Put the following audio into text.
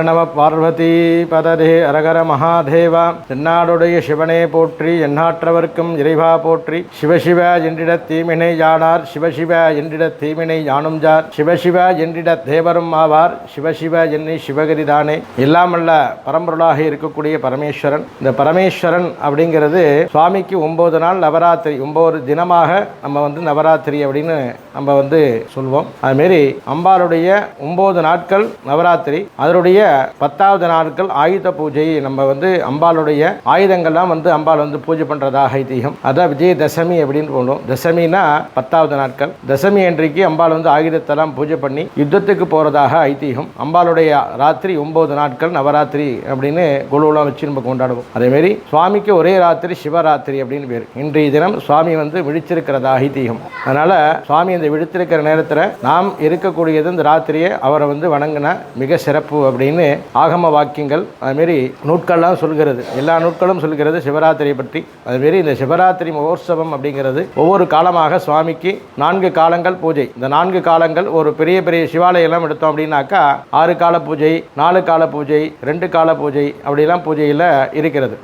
நம பார்வதி பததே அரகர மகாதேவா. தென்னாடுடைய சிவனே போற்றி, எந்நாற்றவர்க்கும் இறைவா போற்றி. சிவசிவ என்றிட தீமினை யானார், சிவசிவ என்றிட தீமினை யானும் ஜார். சிவசிவ என்றிட தேவரும் ஆவார், சிவசிவ என்னை சிவகரிதானே. எல்லாமல்ல பரம்பொருளாக இருக்கக்கூடிய பரமேஸ்வரன். இந்த பரமேஸ்வரன் அப்படிங்கிறது சுவாமிக்கு 9 நாள் நவராத்திரி, 9 தினமாக நம்ம நவராத்திரி அப்படின்னு நம்ம சொல்வோம். அதுமாரி அம்பாளுடைய 9 நாட்கள் நவராத்திரி, அதனுடைய 10வது நாட்கள் ஆயுத பூஜை. நம்ம அம்பாளுடைய ஆயுதங்கள்லாம் அம்பாள் பூஜை பண்றதாக ஐதீகம். அதான் விஜயதசமி அப்படின்னு போனோம். தசமினா 10வது நாட்கள். தசமி அன்றைக்கு அம்பாள் ஆயுதத்தெல்லாம் பூஜை பண்ணி யுத்தத்துக்கு போறதாக ஐதீகம். அம்பாளுடைய ராத்திரி 9 நாட்கள் நவராத்திரி அப்படின்னு குழுவெல்லாம் வச்சு நம்ம கொண்டாடுவோம். அதேமாரி சுவாமிக்கு ஒரே ராத்திரி சிவராத்திரி அப்படின்னு பேர். இன்றைய தினம் சுவாமி விழிச்சிருக்கிறதா ஐதீகம். அதனால சுவாமி இந்த விழித்திருக்கிற நேரத்தில் நாம் இருக்கக்கூடியது இந்த ராத்திரியை அவரை வணங்கின மிக சிறப்பு அப்படின்னு ஆகம வாக்கியங்கள் அதுமாரி நூட்கள்லாம் சொல்கிறது. எல்லா நூட்களும் சொல்கிறது சிவராத்திரியை பற்றி. அதுமாரி இந்த சிவராத்திரி மகோத்சவம் அப்படிங்கிறது ஒவ்வொரு காலமாக சுவாமிக்கு 4 காலங்கள் பூஜை. இந்த 4 காலங்கள் ஒரு பெரிய பெரிய சிவாலயெல்லாம் எடுத்தோம் அப்படின்னாக்கா 6 கால பூஜை, 4 கால பூஜை, 2 கால பூஜை அப்படிலாம் பூஜையில் இருக்கிறது.